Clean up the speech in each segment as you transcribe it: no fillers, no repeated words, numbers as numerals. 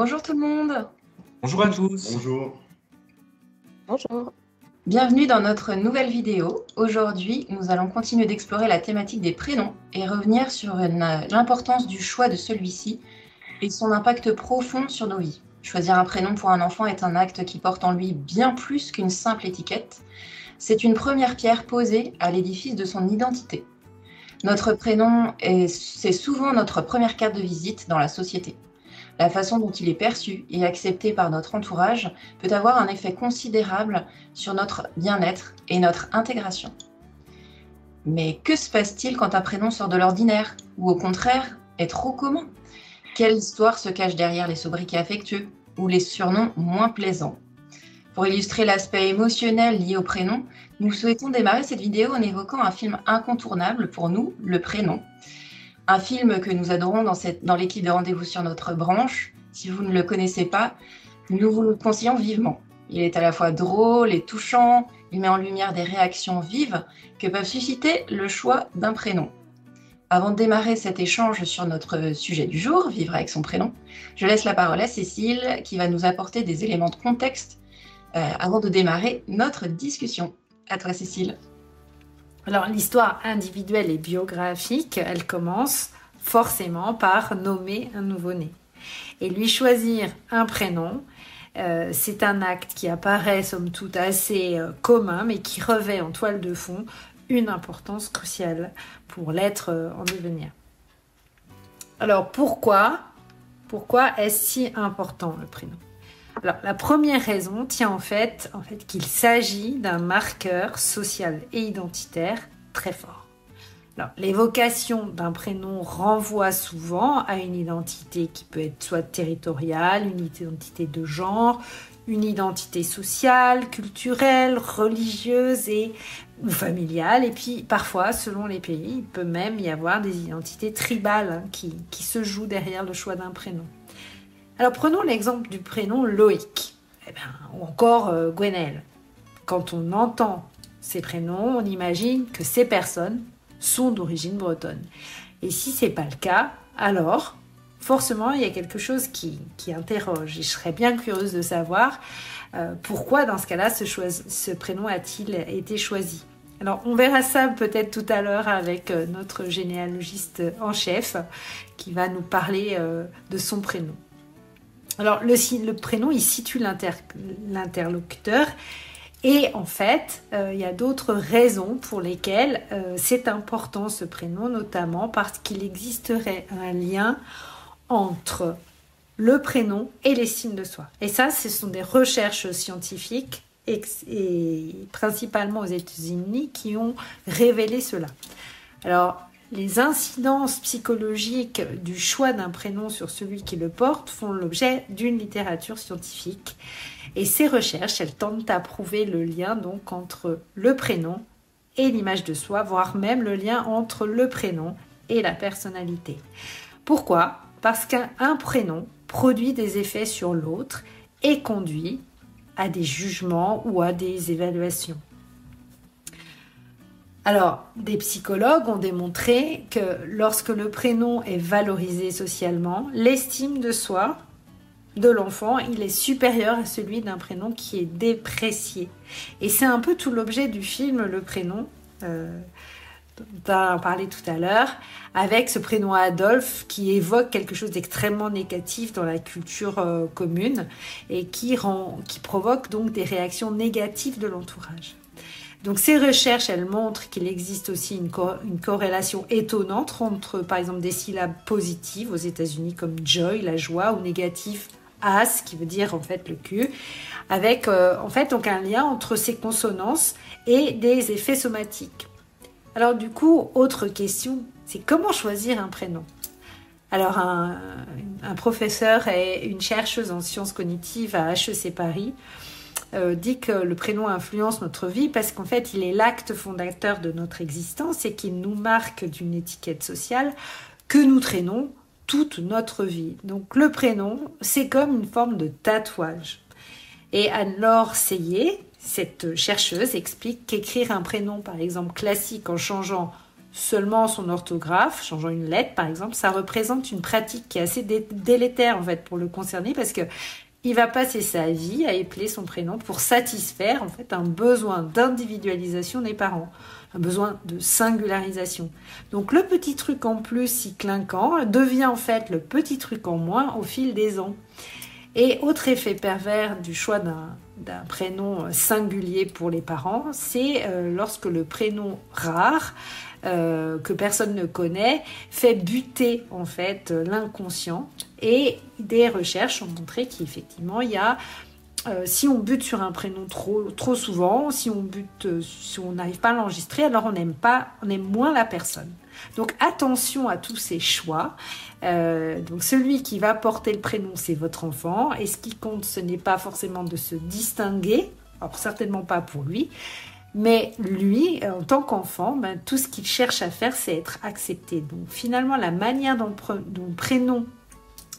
Bonjour tout le monde. Bonjour à tous. Bonjour. Bonjour. Bienvenue dans notre nouvelle vidéo. Aujourd'hui, nous allons continuer d'explorer la thématique des prénoms et revenir sur l'importance du choix de celui-ci et son impact profond sur nos vies. Choisir un prénom pour un enfant est un acte qui porte en lui bien plus qu'une simple étiquette. C'est une première pierre posée à l'édifice de son identité. Notre prénom, c'est souvent notre première carte de visite dans la société. La façon dont il est perçu et accepté par notre entourage peut avoir un effet considérable sur notre bien-être et notre intégration. Mais que se passe-t-il quand un prénom sort de l'ordinaire ou au contraire est trop commun? Quelle histoire se cache derrière les sobriquets affectueux ou les surnoms moins plaisants? Pour illustrer l'aspect émotionnel lié au prénom, nous souhaitons démarrer cette vidéo en évoquant un film incontournable pour nous, Le Prénom. Un film que nous adorons dans l'équipe de Rendez-vous sur notre branche. Si vous ne le connaissez pas, nous vous le conseillons vivement. Il est à la fois drôle et touchant, il met en lumière des réactions vives que peuvent susciter le choix d'un prénom. Avant de démarrer cet échange sur notre sujet du jour, vivre avec son prénom, je laisse la parole à Cécile qui va nous apporter des éléments de contexte avant de démarrer notre discussion. À toi Cécile. Alors, l'histoire individuelle et biographique, elle commence forcément par nommer un nouveau-né. Et lui choisir un prénom, c'est un acte qui apparaît somme toute assez commun, mais qui revêt en toile de fond une importance cruciale pour l'être en devenir. Alors, pourquoi est-ce si important le prénom ? Alors, la première raison tient en fait qu'il s'agit d'un marqueur social et identitaire très fort. Alors, l'évocation d'un prénom renvoie souvent à une identité qui peut être soit territoriale, une identité de genre, une identité sociale, culturelle, religieuse ou familiale. Et puis, parfois, selon les pays, il peut même y avoir des identités tribales qui se jouent derrière le choix d'un prénom. Alors prenons l'exemple du prénom Loïc, ou encore Gwenaëlle. Quand on entend ces prénoms, on imagine que ces personnes sont d'origine bretonne. Et si ce n'est pas le cas, alors forcément il y a quelque chose qui interroge. Et je serais bien curieuse de savoir pourquoi dans ce cas-là ce prénom a-t-il été choisi. Alors on verra ça peut-être tout à l'heure avec notre généalogiste en chef qui va nous parler de son prénom. Alors, le prénom, il situe l'interlocuteur et en fait, il y a d'autres raisons pour lesquelles c'est important ce prénom, notamment parce qu'il existerait un lien entre le prénom et l'estime de soi. Et ça, ce sont des recherches scientifiques et principalement aux États-Unis qui ont révélé cela. Alors, les incidences psychologiques du choix d'un prénom sur celui qui le porte font l'objet d'une littérature scientifique. Et ces recherches, elles tentent à prouver le lien donc entre le prénom et l'image de soi, voire même le lien entre le prénom et la personnalité. Pourquoi ? Parce qu'un prénom produit des effets sur l'autre et conduit à des jugements ou à des évaluations. Alors, des psychologues ont démontré que lorsque le prénom est valorisé socialement, l'estime de soi de l'enfant, il est supérieur à celui d'un prénom qui est déprécié. Et c'est un peu tout l'objet du film Le Prénom, dont on a parlé tout à l'heure, avec ce prénom Adolphe qui évoque quelque chose d'extrêmement négatif dans la culture commune et qui provoque donc des réactions négatives de l'entourage. Donc ces recherches, elles montrent qu'il existe aussi une corrélation étonnante entre, par exemple, des syllabes positives aux États-Unis comme joy, la joie, ou négatif, as, qui veut dire en fait le cul, avec en fait donc un lien entre ces consonances et des effets somatiques. Alors du coup, autre question, c'est comment choisir un prénom ? Alors un professeur et une chercheuse en sciences cognitives à HEC Paris dit que le prénom influence notre vie parce qu'en fait, il est l'acte fondateur de notre existence et qu'il nous marque d'une étiquette sociale que nous traînons toute notre vie. Donc, le prénom, c'est comme une forme de tatouage. Et Anne-Laure Seillet, cette chercheuse, explique qu'écrire un prénom, par exemple, classique en changeant seulement son orthographe, changeant une lettre par exemple, ça représente une pratique qui est assez délétère en fait pour le concerné parce que il va passer sa vie à épeler son prénom pour satisfaire en fait un besoin d'individualisation des parents, un besoin de singularisation. Donc le petit truc en plus si clinquant devient en fait le petit truc en moins au fil des ans. Et autre effet pervers du choix d'un prénom singulier pour les parents, c'est lorsque le prénom rare, que personne ne connaît, fait buter en fait l'inconscient. Et des recherches ont montré qu'effectivement, il y a si on bute sur un prénom trop souvent, si on n'arrive pas à l'enregistrer, alors on aime moins la personne. Donc attention à tous ces choix. Donc celui qui va porter le prénom, c'est votre enfant. Et ce qui compte, ce n'est pas forcément de se distinguer, alors certainement pas pour lui, mais lui, en tant qu'enfant, tout ce qu'il cherche à faire, c'est être accepté. Donc finalement, la manière dont le prénom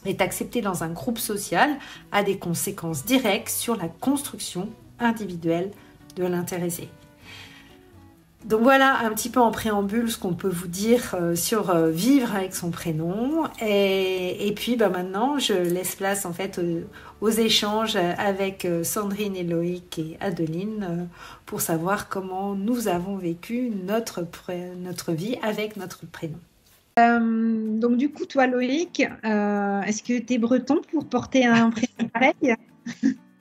est accepté dans un groupe social a des conséquences directes sur la construction individuelle de l'intéressé. Donc voilà un petit peu en préambule ce qu'on peut vous dire sur vivre avec son prénom. Et puis maintenant, je laisse place en fait aux échanges avec Sandrine et Loïc et Adeline pour savoir comment nous avons vécu notre vie avec notre prénom. Donc du coup, toi Loïc, est-ce que tu es breton pour porter un prénom pareil?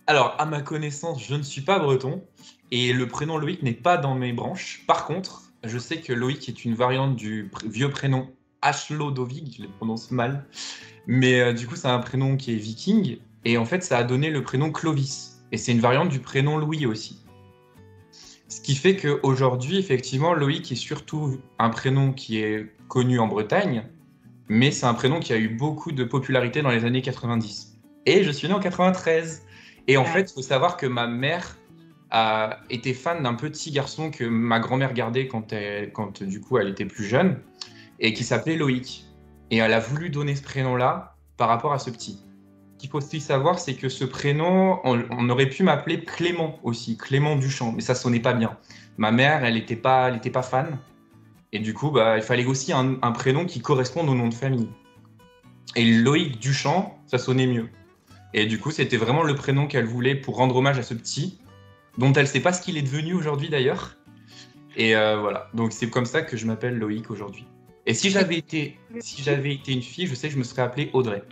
Alors, à ma connaissance, je ne suis pas breton et le prénom Loïc n'est pas dans mes branches. Par contre, je sais que Loïc est une variante du vieux prénom Aslodovig, je le prononce mal, mais du coup, c'est un prénom qui est viking et en fait, ça a donné le prénom Clovis et c'est une variante du prénom Louis aussi. Ce qui fait qu'aujourd'hui, effectivement, Loïc est surtout un prénom qui est connu en Bretagne, mais c'est un prénom qui a eu beaucoup de popularité dans les années 90. Et je suis né en 93. Et en fait, il faut savoir que ma mère était fan d'un petit garçon que ma grand-mère gardait quand du coup elle était plus jeune, et qui s'appelait Loïc. Et elle a voulu donner ce prénom-là par rapport à ce petit. Ce qu'il faut aussi savoir, c'est que ce prénom, on aurait pu m'appeler Clément aussi, Clément Duchamp, mais ça sonnait pas bien. Ma mère, elle était pas fan, et du coup, il fallait aussi un prénom qui corresponde au nom de famille. Et Loïc Duchamp, ça sonnait mieux. Et du coup, c'était vraiment le prénom qu'elle voulait pour rendre hommage à ce petit, dont elle sait pas ce qu'il est devenu aujourd'hui d'ailleurs. Et voilà, donc c'est comme ça que je m'appelle Loïc aujourd'hui. Et si j'avais été une fille, je sais que je me serais appelée Audrey.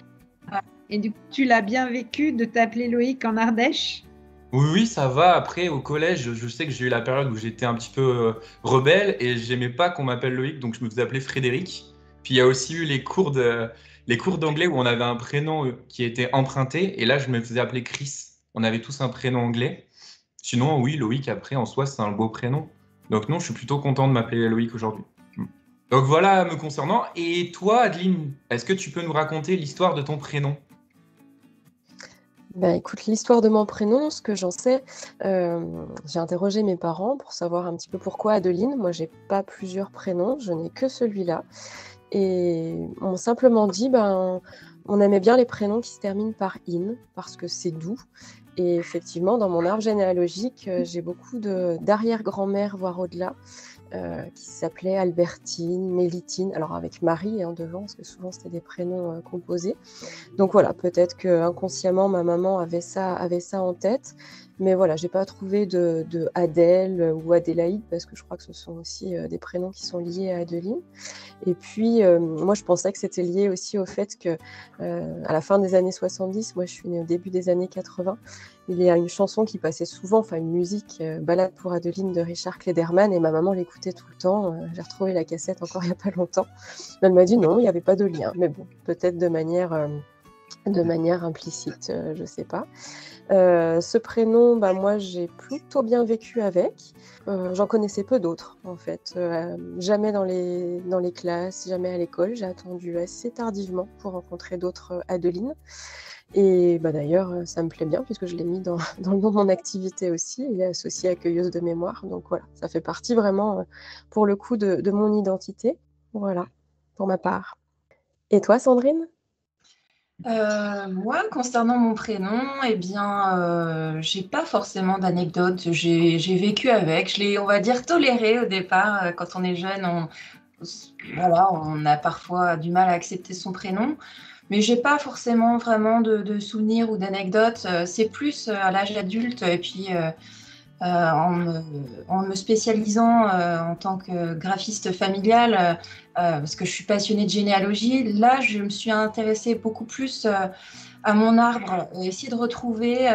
Et du coup, tu l'as bien vécu de t'appeler Loïc en Ardèche? Oui, ça va. Après, au collège, je sais que j'ai eu la période où j'étais un petit peu rebelle et j'aimais pas qu'on m'appelle Loïc, donc je me faisais appeler Frédéric. Puis il y a aussi eu les cours d'anglais où on avait un prénom qui était emprunté et là, je me faisais appeler Chris. On avait tous un prénom anglais. Sinon, oui, Loïc, après, en soi, c'est un beau prénom. Donc non, je suis plutôt content de m'appeler Loïc aujourd'hui. Donc voilà me concernant. Et toi, Adeline, est-ce que tu peux nous raconter l'histoire de ton prénom ? Écoute, l'histoire de mon prénom, ce que j'en sais, j'ai interrogé mes parents pour savoir un petit peu pourquoi Adeline. Moi, j'ai pas plusieurs prénoms, je n'ai que celui-là. Et on m'a simplement dit, on aimait bien les prénoms qui se terminent par « in » parce que c'est doux. Et effectivement, dans mon arbre généalogique, j'ai beaucoup d'arrière-grand-mères, voire au-delà, qui s'appelaient Albertine, Mélitine, alors avec Marie devant, parce que souvent c'était des prénoms composés. Donc voilà, peut-être que inconsciemment ma maman avait ça en tête, mais voilà, j'ai pas trouvé de Adèle ou Adélaïde, parce que je crois que ce sont aussi des prénoms qui sont liés à Adeline. Et puis moi je pensais que c'était lié aussi au fait que à la fin des années 70, moi je suis née au début des années 80, il y a une chanson qui passait souvent, enfin une musique, Balade pour Adeline de Richard Klederman, et ma maman l'écoutait tout le temps. J'ai retrouvé la cassette encore il n'y a pas longtemps. Elle m'a dit non, il n'y avait pas de lien, mais bon, peut-être de manière implicite, je ne sais pas. Ce prénom, moi j'ai plutôt bien vécu avec. J'en connaissais peu d'autres en fait. Jamais dans les classes, jamais à l'école. J'ai attendu assez tardivement pour rencontrer d'autres Adeline. Et d'ailleurs, ça me plaît bien puisque je l'ai mis dans le nom de mon activité aussi. Il est associé accueilleuse de mémoire. Donc voilà, ça fait partie vraiment, pour le coup, de mon identité. Voilà, pour ma part. Et toi, Sandrine ? Moi, concernant mon prénom, j'ai pas forcément d'anecdote. J'ai vécu avec. Je l'ai, on va dire, toléré au départ. Quand on est jeune, voilà, on a parfois du mal à accepter son prénom. Mais j'ai pas forcément vraiment de souvenirs ou d'anecdotes. C'est plus à l'âge adulte et puis en me spécialisant en tant que graphiste familiale, parce que je suis passionnée de généalogie, là, je me suis intéressée beaucoup plus à mon arbre, essayer de retrouver,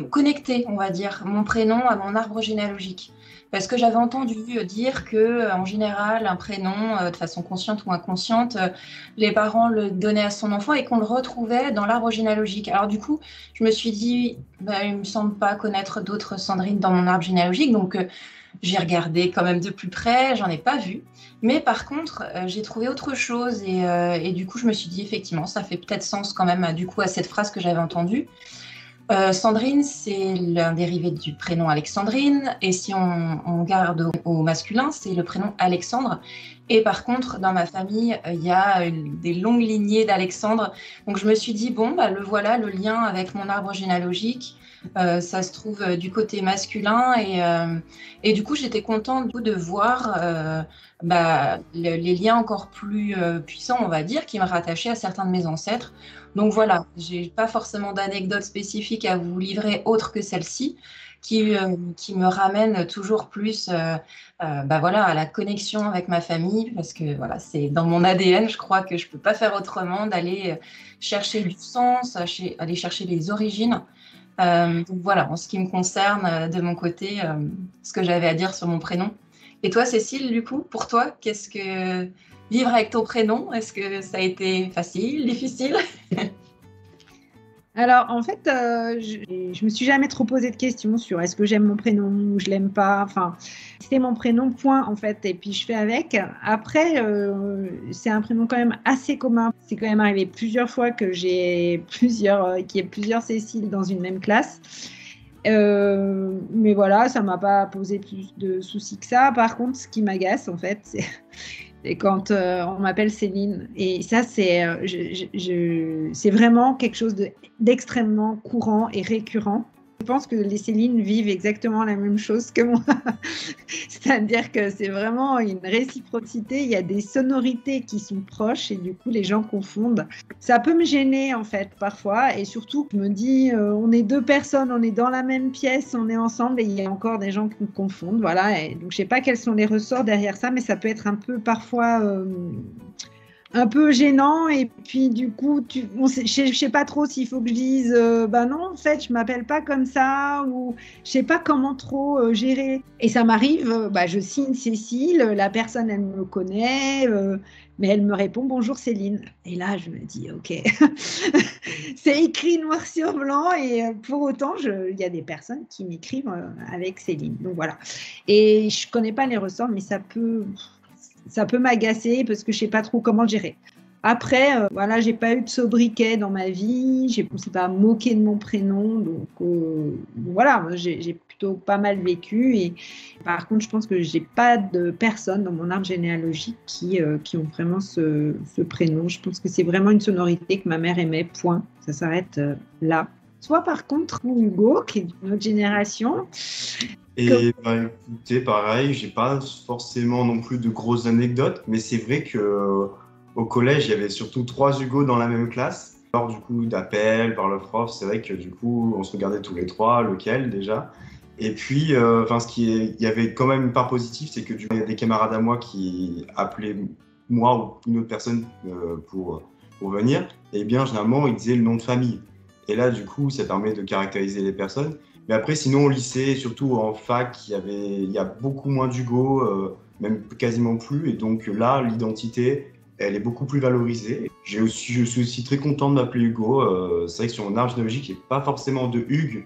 connecter, on va dire, mon prénom à mon arbre généalogique. Parce que j'avais entendu dire que, en général, un prénom, de façon consciente ou inconsciente, les parents le donnaient à son enfant et qu'on le retrouvait dans l'arbre généalogique. Alors du coup, je me suis dit, il ne me semble pas connaître d'autres Sandrine dans mon arbre généalogique, donc j'ai regardé quand même de plus près, j'en ai pas vu. Mais par contre, j'ai trouvé autre chose et du coup, je me suis dit, effectivement, ça fait peut-être sens quand même du coup à cette phrase que j'avais entendue. Sandrine, c'est l'un dérivé du prénom Alexandrine, et si on garde au masculin, c'est le prénom Alexandre. Et par contre, dans ma famille, il y a des longues lignées d'Alexandre. Donc je me suis dit, bon, le voilà, le lien avec mon arbre généalogique, ça se trouve du côté masculin. Et du coup, j'étais contente de voir les liens encore plus puissants, on va dire, qui me rattachaient à certains de mes ancêtres. Donc voilà, j'ai pas forcément d'anecdotes spécifiques à vous livrer autre que celle-ci, qui me ramène toujours plus voilà, à la connexion avec ma famille, parce que voilà, c'est dans mon ADN, je crois que je peux pas faire autrement d'aller chercher du sens, aller chercher les origines. Donc voilà, en ce qui me concerne, de mon côté, ce que j'avais à dire sur mon prénom. Et toi, Cécile, du coup, pour toi, qu'est-ce que vivre avec ton prénom, est-ce que ça a été facile, difficile? Alors, en fait, je me suis jamais trop posé de questions sur est-ce que j'aime mon prénom ou je l'aime pas. Enfin, c'est mon prénom, point, en fait, et puis je fais avec. Après, c'est un prénom quand même assez commun. C'est quand même arrivé plusieurs fois que qu'il y ait plusieurs Cécile dans une même classe. Mais voilà, ça m'a pas posé plus de soucis que ça. Par contre, ce qui m'agace, en fait, c'est quand on m'appelle Céline. Et ça, c'est vraiment quelque chose d'extrêmement courant et récurrent. Je pense que les Céline vivent exactement la même chose que moi. C'est-à-dire que c'est vraiment une réciprocité. Il y a des sonorités qui sont proches et du coup, les gens confondent. Ça peut me gêner, en fait, parfois. Et surtout, je me dis, on est deux personnes, on est dans la même pièce, on est ensemble et il y a encore des gens qui me confondent. Voilà. Et donc, je ne sais pas quels sont les ressorts derrière ça, mais ça peut être un peu parfois... un peu gênant et puis du coup je sais pas trop s'il faut que je dise non en fait je m'appelle pas comme ça ou je sais pas comment trop gérer et ça m'arrive je signe Cécile, la personne elle me connaît mais elle me répond bonjour Céline et là je me dis ok c'est écrit noir sur blanc et pour autant il y a des personnes qui m'écrivent avec Céline, donc voilà, et je connais pas les ressorts mais ça peut m'agacer parce que je ne sais pas trop comment le gérer. Après, voilà, j'ai pas eu de sobriquet dans ma vie, je ne me suis pas moquée de mon prénom, donc voilà, j'ai plutôt pas mal vécu. Et par contre, je pense que j'ai pas de personnes dans mon arbre généalogique qui ont vraiment ce prénom. Je pense que c'est vraiment une sonorité que ma mère aimait, point. Ça s'arrête là. Soit par contre, Hugo, qui est d'une autre génération. Et écoutez, pareil, j'ai pas forcément non plus de grosses anecdotes, mais c'est vrai que au collège, il y avait surtout 3 Hugo dans la même classe. Lors du coup d'appel par le prof, c'est vrai que du coup, on se regardait tous les trois, lequel déjà. Et puis, il y avait quand même une part positive, c'est que il y a des camarades à moi qui appelaient moi ou une autre personne pour venir. Et bien, généralement, ils disaient le nom de famille. Et là, du coup, ça permet de caractériser les personnes. Mais après, sinon, au lycée, surtout en fac, il y a beaucoup moins d'Hugo, même quasiment plus. Et donc là, l'identité, elle est beaucoup plus valorisée. Je suis aussi très content de m'appeler Hugo. C'est vrai que sur mon arbre généalogique, il n'y a pas forcément de Hugues,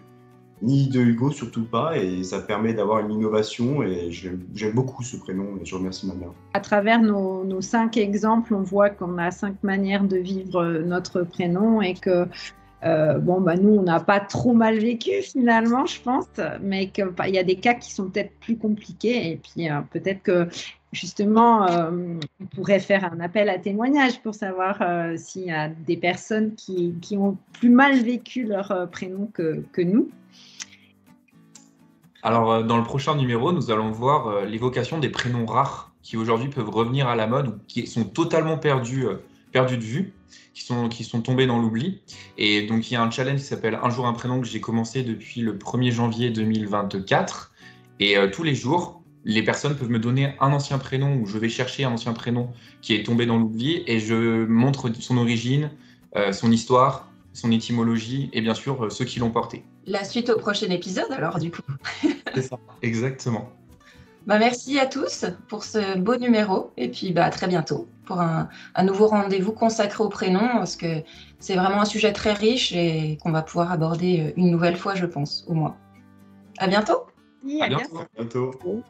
ni de Hugo, surtout pas. Et ça permet d'avoir une innovation. Et j'aime beaucoup ce prénom. Et je remercie ma mère. À travers nos 5 exemples, on voit qu'on a 5 manières de vivre notre prénom et que nous, on n'a pas trop mal vécu finalement, je pense, mais qu'il y a des cas qui sont peut-être plus compliqués. Et puis, peut-être que justement, on pourrait faire un appel à témoignage pour savoir s'il y a des personnes qui ont plus mal vécu leur prénom que nous. Alors, dans le prochain numéro, nous allons voir l'évocation des prénoms rares qui aujourd'hui peuvent revenir à la mode ou qui sont totalement perdus de vue, qui sont tombés dans l'oubli. Et donc, il y a un challenge qui s'appelle Un jour un prénom que j'ai commencé depuis le 1er janvier 2024. Et tous les jours, les personnes peuvent me donner un ancien prénom ou je vais chercher un ancien prénom qui est tombé dans l'oubli et je montre son origine, son histoire, son étymologie et bien sûr ceux qui l'ont porté. La suite au prochain épisode, alors, du coup. C'est ça. Exactement. Merci à tous pour ce beau numéro. Et puis, à très bientôt pour un nouveau rendez-vous consacré au prénom, parce que c'est vraiment un sujet très riche et qu'on va pouvoir aborder une nouvelle fois, je pense, au moins. À bientôt. Oui, À à bientôt. bientôt. À bientôt.